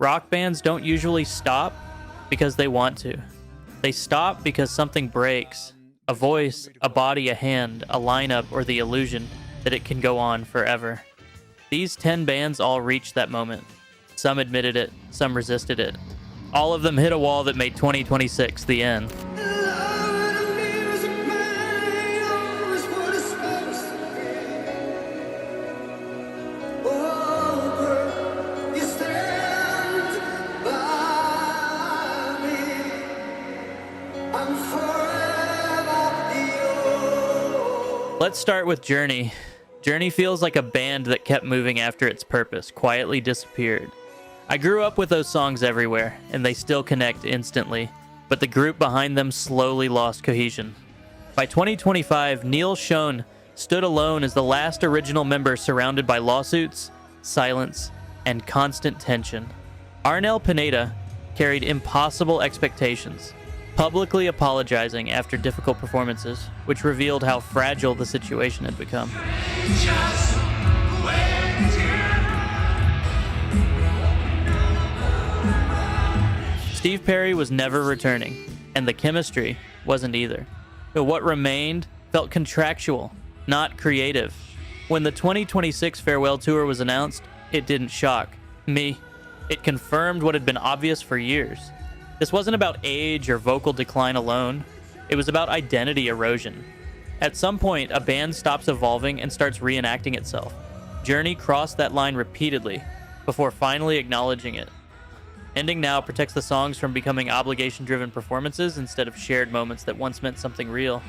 Rock bands don't usually stop because they want to. They stop because something breaks. A voice, a body, a hand, a lineup, or the illusion that it can go on forever. These 10 bands all reached that moment. Some admitted it, some resisted it. All of them hit a wall that made 2026 the end. Let's start with Journey. Journey feels like a band that kept moving after its purpose, quietly disappeared. I grew up with those songs everywhere, and they still connect instantly, but the group behind them slowly lost cohesion. By 2025, Neal Schon stood alone as the last original member surrounded by lawsuits, silence, and constant tension. Arnel Pineda carried impossible expectations, publicly apologizing after difficult performances, which revealed how fragile the situation had become. Steve Perry was never returning, and the chemistry wasn't either. But what remained felt contractual, not creative. When the 2026 farewell tour was announced, it didn't shock me. It confirmed what had been obvious for years. This wasn't about age or vocal decline alone. It was about identity erosion. At some point, a band stops evolving and starts reenacting itself. Journey crossed that line repeatedly before finally acknowledging it. Ending Now protects the songs from becoming obligation-driven performances instead of shared moments that once meant something real.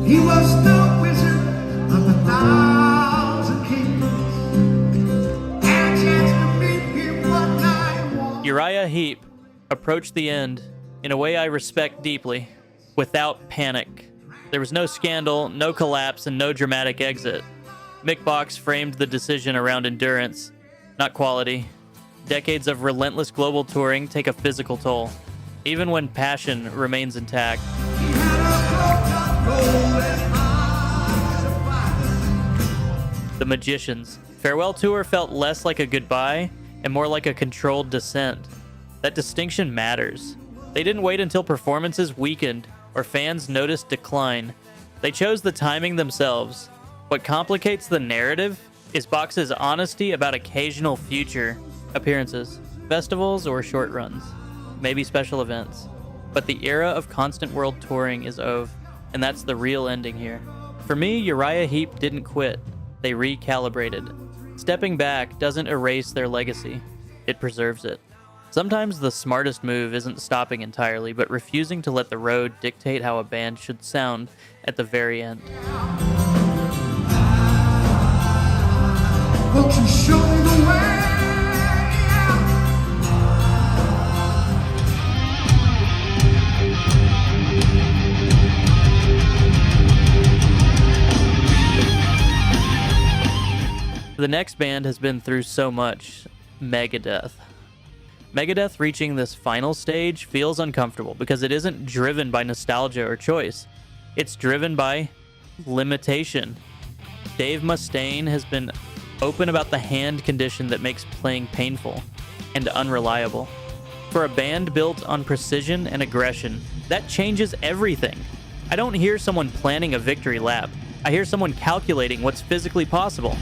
He was the wizard of 1,000 kingdoms. Had a chance to meet him one night. Uriah Heep approached the end in a way I respect deeply, without panic. There was no scandal, no collapse, and no dramatic exit. Mick Box framed the decision around endurance, not quality. Decades of relentless global touring take a physical toll, even when passion remains intact. The Magicians. Farewell Tour felt less like a goodbye and more like a controlled descent. That distinction matters. They didn't wait until performances weakened or fans noticed decline. They chose the timing themselves. What complicates the narrative is Box's honesty about occasional future appearances, festivals or short runs, maybe special events. But the era of constant world touring is over, and that's the real ending here. For me, Uriah Heep didn't quit. They recalibrated. Stepping back doesn't erase their legacy. It preserves it. Sometimes the smartest move isn't stopping entirely, but refusing to let the road dictate how a band should sound at the very end. Won't you show me the way? The next band has been through so much. Megadeth. Megadeth reaching this final stage feels uncomfortable because it isn't driven by nostalgia or choice. It's driven by limitation. Dave Mustaine has been open about the hand condition that makes playing painful and unreliable. For a band built on precision and aggression, that changes everything. I don't hear someone planning a victory lap. I hear someone calculating what's physically possible.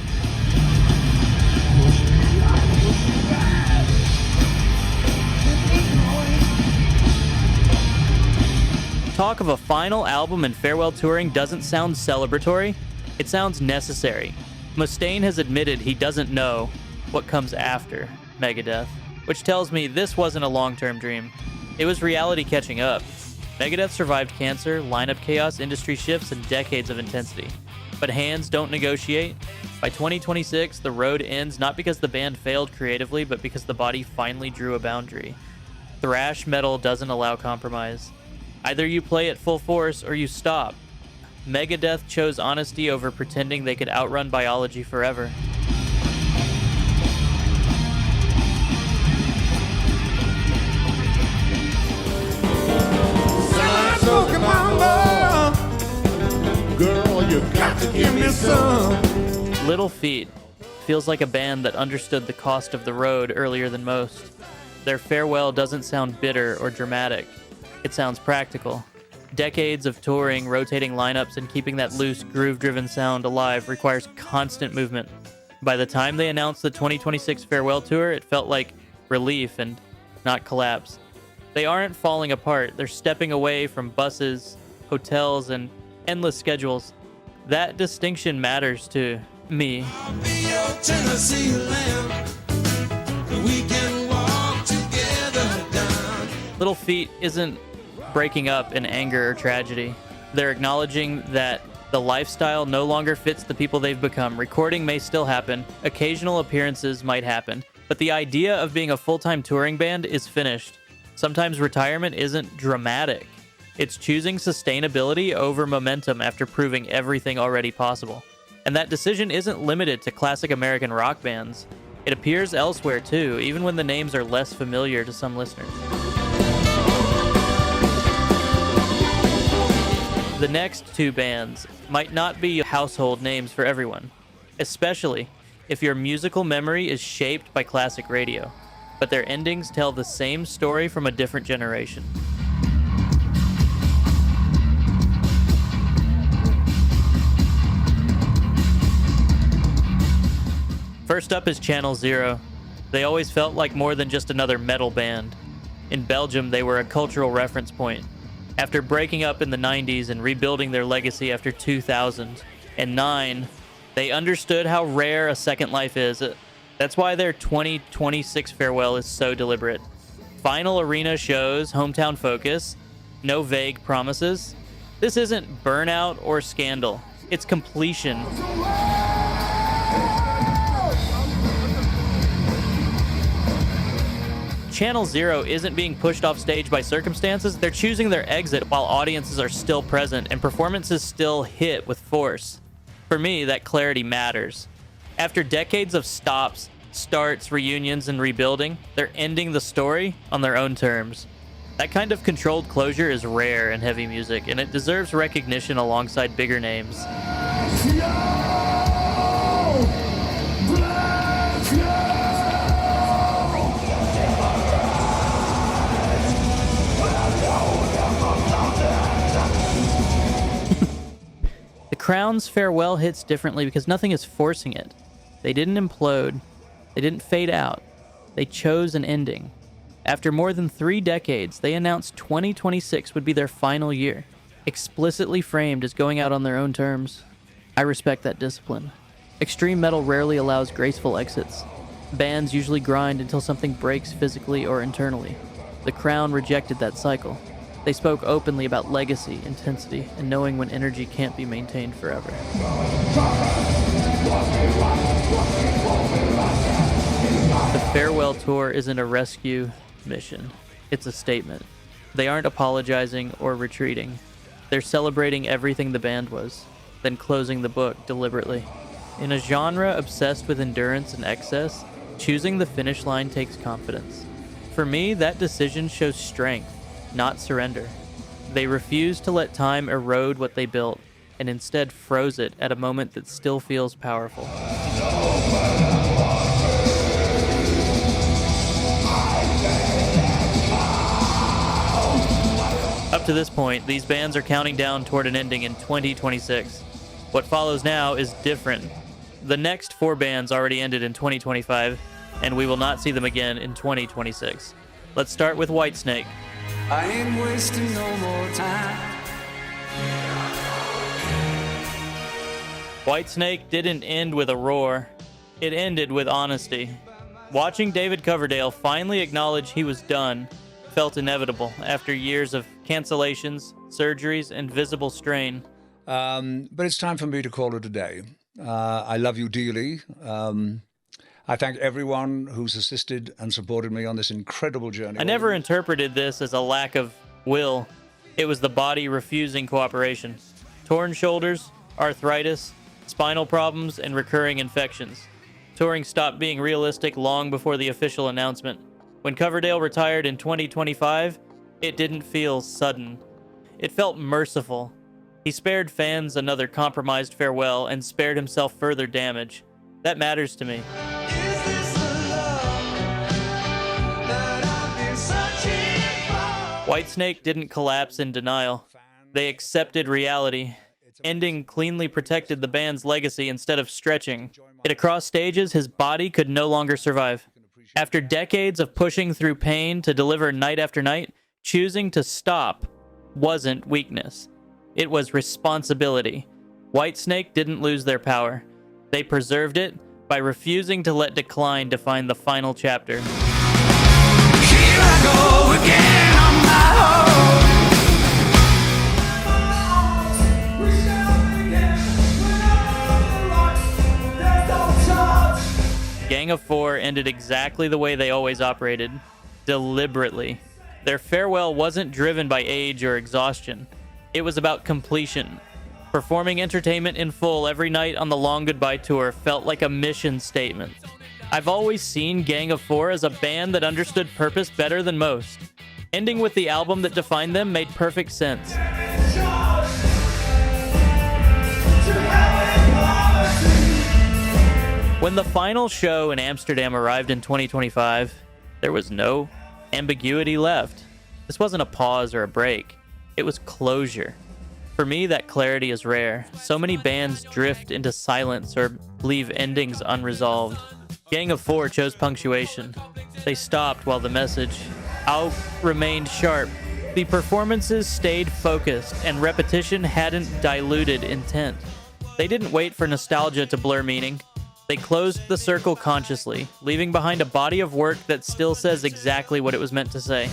Talk of a final album and farewell touring doesn't sound celebratory, it sounds necessary. Mustaine has admitted he doesn't know what comes after Megadeth, which tells me this wasn't a long-term dream. It was reality catching up. Megadeth survived cancer, lineup chaos, industry shifts, and decades of intensity. But hands don't negotiate. By 2026, the road ends not because the band failed creatively, but because the body finally drew a boundary. Thrash metal doesn't allow compromise. Either you play at full force or you stop. Megadeth chose honesty over pretending they could outrun biology forever. Smoking Mamba. You got to give me some. Little Feat feels like a band that understood the cost of the road earlier than most. Their farewell doesn't sound bitter or dramatic. It sounds practical. Decades of touring, rotating lineups, and keeping that loose, groove-driven sound alive requires constant movement. By the time they announced the 2026 farewell tour, it felt like relief and not collapse. They aren't falling apart. They're stepping away from buses, hotels, and endless schedules. That distinction matters to me. I'll be your Tennessee lamb. We can walk together down. Little Feat isn't breaking up in anger or tragedy. They're acknowledging that the lifestyle no longer fits the people they've become. Recording may still happen, occasional appearances might happen, but the idea of being a full-time touring band is finished. Sometimes retirement isn't dramatic. It's choosing sustainability over momentum after proving everything already possible. And that decision isn't limited to classic American rock bands. It appears elsewhere too, even when the names are less familiar to some listeners. The next two bands might not be household names for everyone, especially if your musical memory is shaped by classic radio, but their endings tell the same story from a different generation. First up is Channel Zero. They always felt like more than just another metal band. In Belgium, they were a cultural reference point. After breaking up in the 90s and rebuilding their legacy after 2009, they understood how rare a second life is. That's why their 2026 farewell is so deliberate. Final arena shows, hometown focus, no vague promises. This isn't burnout or scandal. It's completion. Channel Zero isn't being pushed off stage by circumstances. They're choosing their exit while audiences are still present and performances still hit with force. For me, that clarity matters. After decades of stops, starts, reunions, and rebuilding, they're ending the story on their own terms. That kind of controlled closure is rare in heavy music, and it deserves recognition alongside bigger names. Crown's farewell hits differently because nothing is forcing it. They didn't implode. They didn't fade out. They chose an ending. After more than 3 decades, they announced 2026 would be their final year, explicitly framed as going out on their own terms. I respect that discipline. Extreme metal rarely allows graceful exits. Bands usually grind until something breaks physically or internally. The Crown rejected that cycle. They spoke openly about legacy, intensity, and knowing when energy can't be maintained forever. The farewell tour isn't a rescue mission. It's a statement. They aren't apologizing or retreating. They're celebrating everything the band was, then closing the book deliberately. In a genre obsessed with endurance and excess, choosing the finish line takes confidence. For me, that decision shows strength, not surrender. They refused to let time erode what they built, and instead froze it at a moment that still feels powerful. Up to this point, these bands are counting down toward an ending in 2026. What follows now is different. The next 4 bands already ended in 2025, and we will not see them again in 2026. Let's start with Whitesnake. I ain't wasting no more time. Whitesnake didn't end with a roar. It ended with honesty. Watching David Coverdale finally acknowledge he was done felt inevitable after years of cancellations, surgeries, and visible strain. But it's time for me to call it a day. I love you dearly. I thank everyone who's assisted and supported me on this incredible journey. I never interpreted this as a lack of will. It was the body refusing cooperation. Torn shoulders, arthritis, spinal problems, and recurring infections. Touring stopped being realistic long before the official announcement. When Coverdale retired in 2025, it didn't feel sudden. It felt merciful. He spared fans another compromised farewell and spared himself further damage. That matters to me. Whitesnake didn't collapse in denial. They accepted reality. Ending cleanly protected the band's legacy instead of stretching it across stages his body could no longer survive. After decades of pushing through pain to deliver night after night, choosing to stop wasn't weakness. It was responsibility. Whitesnake didn't lose their power. They preserved it by refusing to let decline define the final chapter. Here I go again on my own. Gang of Four ended exactly the way they always operated, deliberately. Their farewell wasn't driven by age or exhaustion. It was about completion. Performing entertainment in full every night on the Long Goodbye tour felt like a mission statement. I've always seen Gang of Four as a band that understood purpose better than most. Ending with the album that defined them made perfect sense. When the final show in Amsterdam arrived in 2025, there was no ambiguity left. This wasn't a pause or a break. It was closure. For me, that clarity is rare. So many bands drift into silence or leave endings unresolved. Gang of Four chose punctuation. They stopped while the message out remained sharp. The performances stayed focused, and repetition hadn't diluted intent. They didn't wait for nostalgia to blur meaning. They closed the circle consciously, leaving behind a body of work that still says exactly what it was meant to say.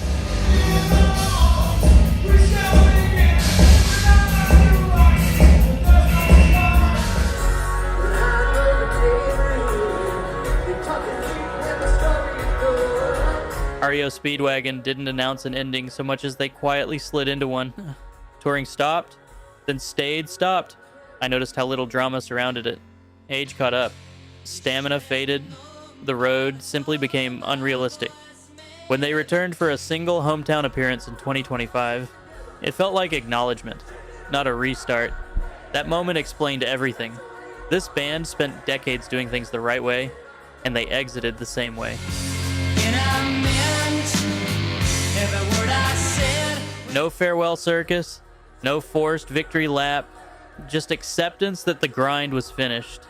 REO Speedwagon didn't announce an ending so much as they quietly slid into one. Touring stopped, then stayed stopped. I noticed how little drama surrounded it. Age caught up. Stamina faded. The road simply became unrealistic. When they returned for a single hometown appearance in 2025, it felt like acknowledgement, not a restart. That moment explained everything. This band spent decades doing things the right way, and they exited the same way. No farewell circus, no forced victory lap, just acceptance that the grind was finished.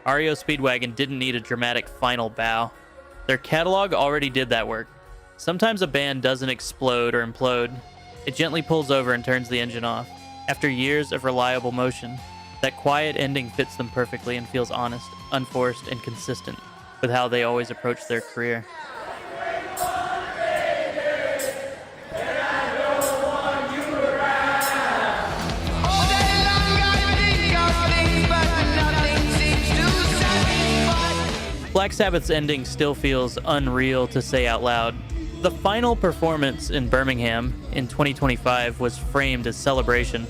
REO Speedwagon didn't need a dramatic final bow. Their catalog already did that work. Sometimes a band doesn't explode or implode. It gently pulls over and turns the engine off. After years of reliable motion, that quiet ending fits them perfectly and feels honest, unforced, and consistent with how they always approach their career. Black Sabbath's ending still feels unreal to say out loud. The final performance in Birmingham in 2025 was framed as celebration,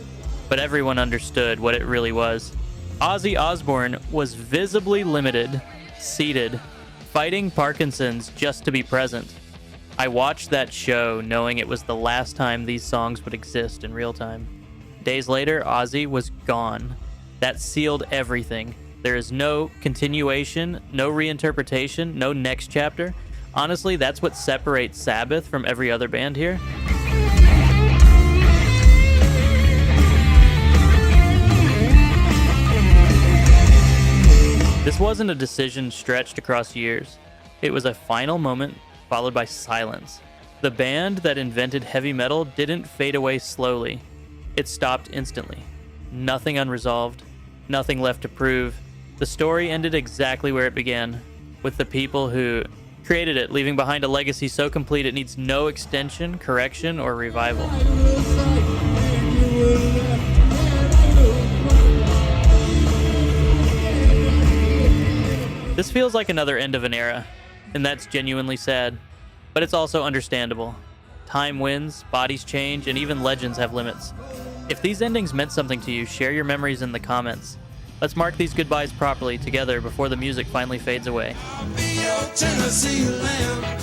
but everyone understood what it really was. Ozzy Osbourne was visibly limited, seated, fighting Parkinson's just to be present. I watched that show knowing it was the last time these songs would exist in real time. Days later, Ozzy was gone. That sealed everything. There is no continuation, no reinterpretation, no next chapter. Honestly, that's what separates Sabbath from every other band here. This wasn't a decision stretched across years. It was a final moment followed by silence. The band that invented heavy metal didn't fade away slowly. It stopped instantly. Nothing unresolved, nothing left to prove. The story ended exactly where it began, with the people who created it leaving behind a legacy so complete it needs no extension, correction, or revival. This feels like another end of an era, and that's genuinely sad, but it's also understandable. Time wins, bodies change, and even legends have limits. If these endings meant something to you, share your memories in the comments. Let's mark these goodbyes properly together before the music finally fades away. Tennessee lamb,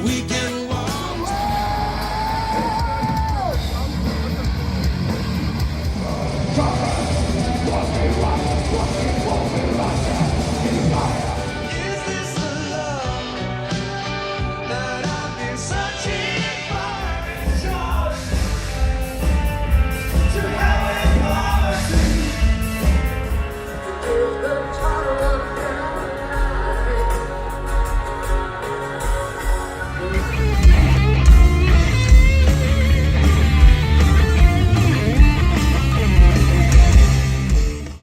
we can walk. Fucking